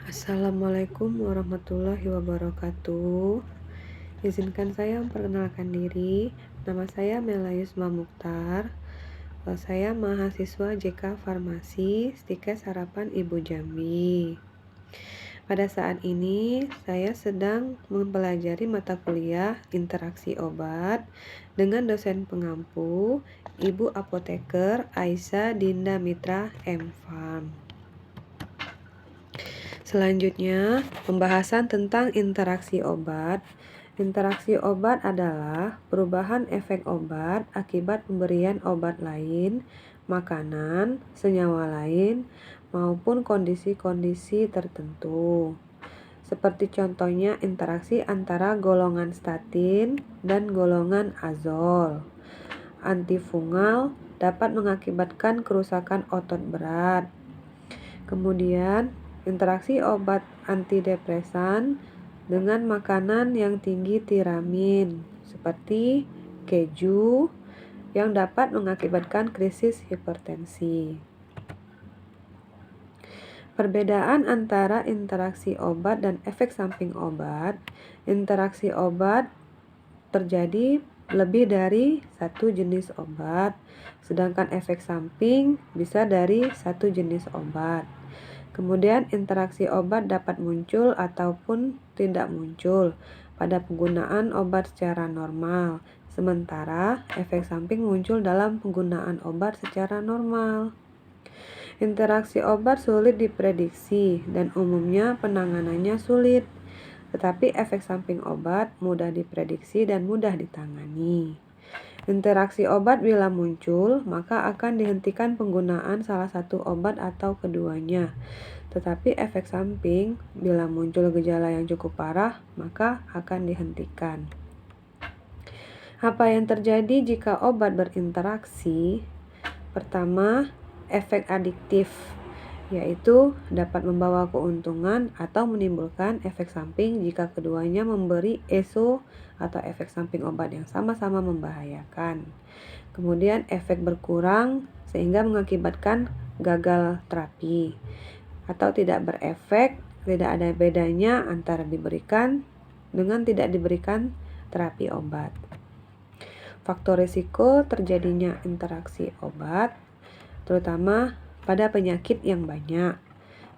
Assalamualaikum warahmatullahi wabarakatuh. Izinkan saya memperkenalkan diri. Nama saya Melayusma Mukhtar. Saya mahasiswa JK Farmasi Stikes Harapan Ibu Jambi. Pada saat ini saya sedang mempelajari mata kuliah interaksi obat dengan dosen pengampu Ibu Apoteker Aisyah Dinda Mitra M.Farm. Selanjutnya, pembahasan tentang interaksi obat. Interaksi obat adalah perubahan efek obat akibat pemberian obat lain, makanan, senyawa lain, maupun kondisi-kondisi tertentu. Seperti contohnya interaksi antara golongan statin dan golongan azol. Antifungal dapat mengakibatkan kerusakan otot berat. Kemudian, interaksi obat antidepresan dengan makanan yang tinggi tiramin, seperti keju, yang dapat mengakibatkan krisis hipertensi. Perbedaan antara interaksi obat dan efek samping obat. Interaksi obat terjadi lebih dari satu jenis obat, sedangkan efek samping bisa dari satu jenis obat. Kemudian interaksi obat dapat muncul ataupun tidak muncul pada penggunaan obat secara normal, sementara efek samping muncul dalam penggunaan obat secara normal. Interaksi obat sulit diprediksi dan umumnya penanganannya sulit, tetapi efek samping obat mudah diprediksi dan mudah ditangani. Interaksi obat bila muncul, maka akan dihentikan penggunaan salah satu obat atau keduanya. Tetapi efek samping bila muncul gejala yang cukup parah, maka akan dihentikan. Apa yang terjadi jika obat berinteraksi? Pertama, efek adiktif, yaitu dapat membawa keuntungan atau menimbulkan efek samping jika keduanya memberi ESO atau efek samping obat yang sama-sama membahayakan. Kemudian efek berkurang sehingga mengakibatkan gagal terapi atau tidak berefek, tidak ada bedanya antara diberikan dengan tidak diberikan terapi obat. Faktor risiko terjadinya interaksi obat terutama pada penyakit yang banyak,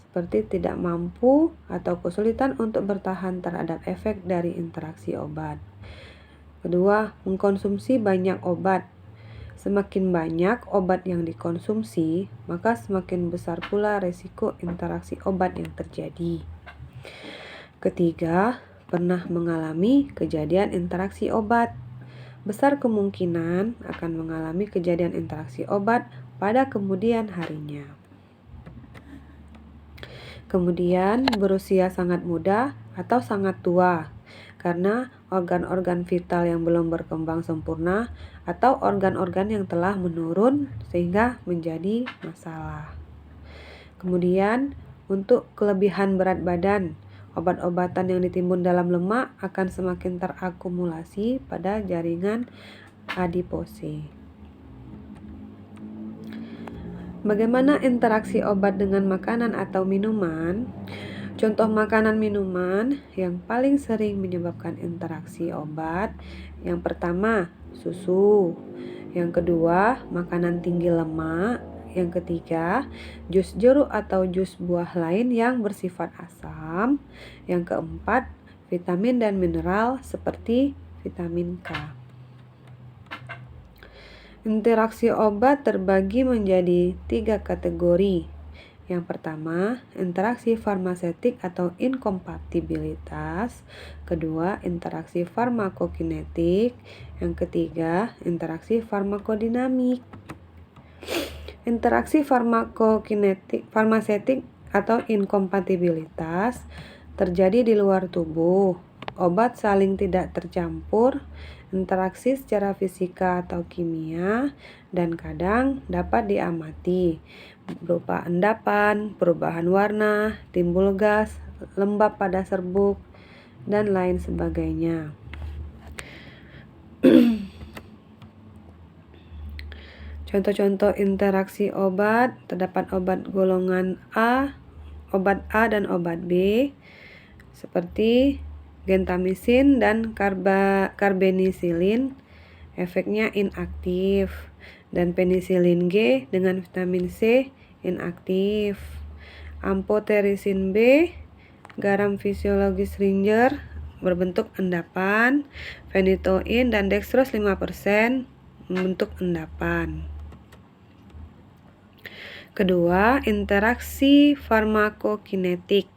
seperti tidak mampu atau kesulitan untuk bertahan terhadap efek dari interaksi obat. Kedua, mengkonsumsi banyak obat. Semakin banyak obat yang dikonsumsi, maka semakin besar pula risiko interaksi obat yang terjadi. Ketiga, pernah mengalami kejadian interaksi obat. Besar kemungkinan akan mengalami kejadian interaksi obat pada kemudian harinya. Kemudian berusia sangat muda atau sangat tua karena organ-organ vital yang belum berkembang sempurna atau organ-organ yang telah menurun sehingga menjadi masalah. Kemudian untuk kelebihan berat badan, obat-obatan yang ditimbun dalam lemak akan semakin terakumulasi pada jaringan adipose. Bagaimana interaksi obat dengan makanan atau minuman? Contoh makanan minuman yang paling sering menyebabkan interaksi obat. Yang pertama, susu. Yang kedua, makanan tinggi lemak. Yang ketiga, jus jeruk atau jus buah lain yang bersifat asam. Yang keempat, vitamin dan mineral seperti vitamin K. Interaksi obat terbagi menjadi 3 kategori. Yang pertama, interaksi farmasetik atau inkompatibilitas. Kedua, interaksi farmakokinetik. Yang ketiga, interaksi farmakodinamik. Interaksi farmasetik atau inkompatibilitas terjadi di luar tubuh. Obat saling tidak tercampur, interaksi secara fisika atau kimia, dan kadang dapat diamati berupa endapan, perubahan warna, timbul gas, lembab pada serbuk, dan lain sebagainya. Contoh-contoh interaksi obat, terdapat obat golongan A, obat A dan obat B seperti gentamisin dan karbenisilin efeknya inaktif, dan penisilin G dengan vitamin C inaktif. Amphoterisin B, garam fisiologis Ringer berbentuk endapan, phenytoin dan dextrose 5% membentuk endapan. Kedua, interaksi farmakokinetik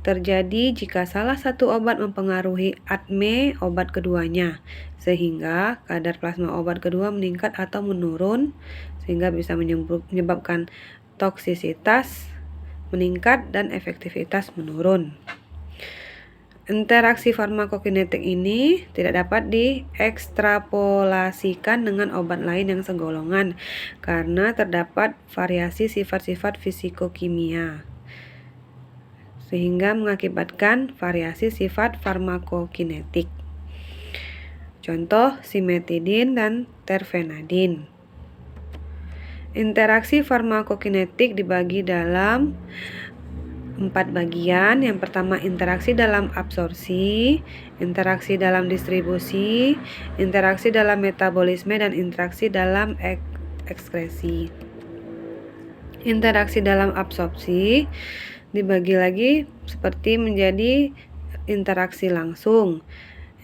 terjadi jika salah satu obat mempengaruhi ADME obat keduanya, sehingga kadar plasma obat kedua meningkat atau menurun, sehingga bisa menyebabkan toksisitas meningkat dan efektivitas menurun. Interaksi farmakokinetik ini tidak dapat diekstrapolasikan dengan obat lain yang segolongan karena terdapat variasi sifat-sifat fisikokimia, sehingga mengakibatkan variasi sifat farmakokinetik. Contoh simetidin dan terfenadin. Interaksi farmakokinetik dibagi dalam 4 bagian. Yang pertama, interaksi dalam absorpsi, interaksi dalam distribusi, interaksi dalam metabolisme, dan interaksi dalam ekskresi. Interaksi dalam absorpsi dibagi lagi seperti menjadi interaksi langsung,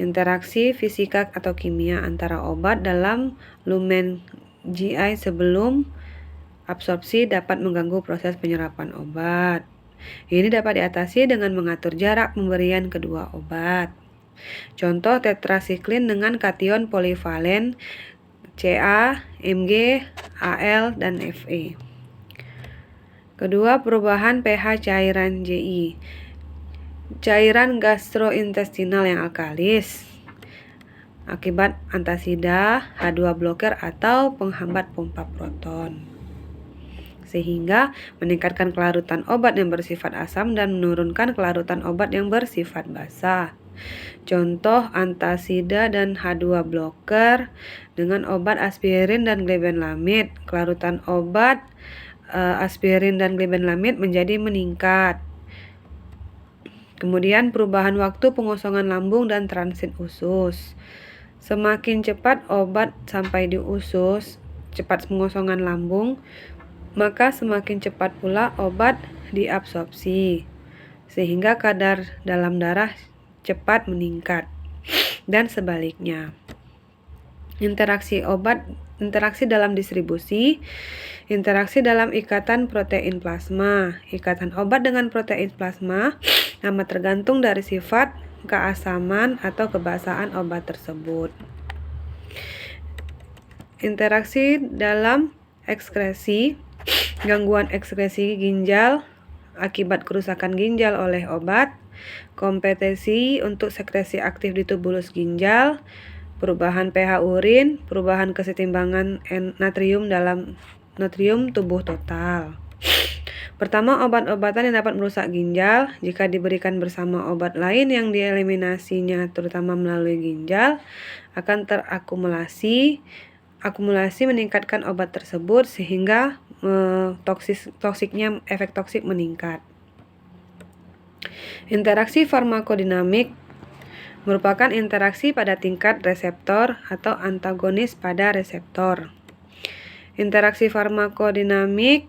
interaksi fisika atau kimia antara obat dalam lumen GI sebelum absorpsi dapat mengganggu proses penyerapan obat. Ini dapat diatasi dengan mengatur jarak pemberian kedua obat. Contoh tetrasiklin dengan kation polivalen Ca, Mg, Al, dan Fe. Kedua, perubahan pH cairan GI. Cairan gastrointestinal yang alkalis akibat antasida, H2 blocker atau penghambat pompa proton, sehingga meningkatkan kelarutan obat yang bersifat asam dan menurunkan kelarutan obat yang bersifat basa. Contoh antasida dan H2 blocker dengan obat aspirin dan glibenclamid. Kelarutan obat aspirin dan glibenclamid menjadi meningkat. Kemudian perubahan waktu pengosongan lambung dan transit usus. Semakin cepat obat sampai di usus, cepat pengosongan lambung, maka semakin cepat pula obat diabsorpsi, sehingga kadar dalam darah cepat meningkat, dan sebaliknya. Interaksi dalam distribusi, interaksi dalam ikatan protein plasma. Ikatan obat dengan protein plasma amat tergantung dari sifat keasaman atau kebasaan obat tersebut. Interaksi dalam ekskresi, gangguan ekskresi ginjal akibat kerusakan ginjal oleh obat, kompetisi untuk sekresi aktif di tubulus ginjal, perubahan pH urin, perubahan kesetimbangan natrium dalam natrium tubuh total. Pertama, obat-obatan yang dapat merusak ginjal jika diberikan bersama obat lain yang dieliminasinya terutama melalui ginjal akan terakumulasi meningkatkan obat tersebut sehingga efek toksik meningkat. Interaksi farmakodinamik merupakan interaksi pada tingkat reseptor atau antagonis pada reseptor. Interaksi farmakodinamik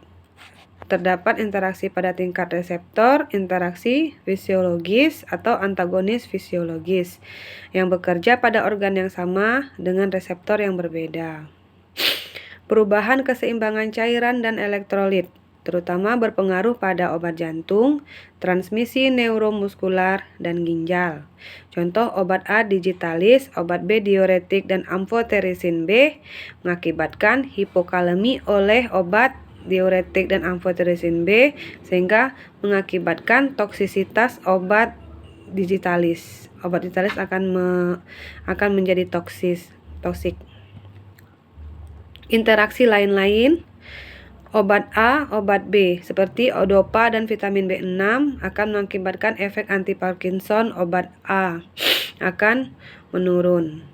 terdapat interaksi pada tingkat reseptor, interaksi fisiologis atau antagonis fisiologis yang bekerja pada organ yang sama dengan reseptor yang berbeda. Perubahan keseimbangan cairan dan elektrolit terutama berpengaruh pada obat jantung, transmisi neuromuskular, dan ginjal. Contoh obat A digitalis, obat B diuretik, dan amphoterisin B mengakibatkan hipokalemi oleh obat diuretik dan amphoterisin B sehingga mengakibatkan toksisitas obat digitalis. Obat digitalis akan menjadi toksik. Interaksi lain-lain obat A, obat B seperti odopa dan vitamin B6 akan mengakibatkan efek anti-Parkinson. Obat A akan menurun.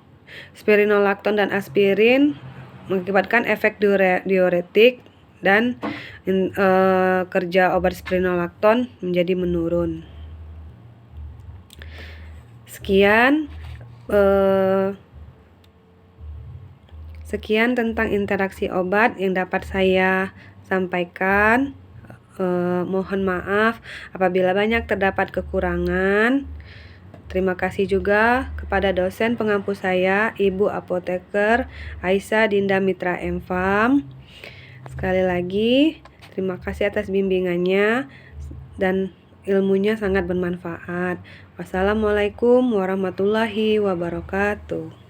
Spironolakton dan aspirin mengakibatkan efek diuretik dan kerja obat spironolakton menjadi menurun. Sekian tentang interaksi obat yang dapat saya sampaikan. Mohon maaf apabila banyak terdapat kekurangan. Terima kasih juga kepada dosen pengampu saya, Ibu Apoteker Aisyah Dinda Mitra M.Pharm. Sekali lagi, terima kasih atas bimbingannya dan ilmunya sangat bermanfaat. Wassalamualaikum warahmatullahi wabarakatuh.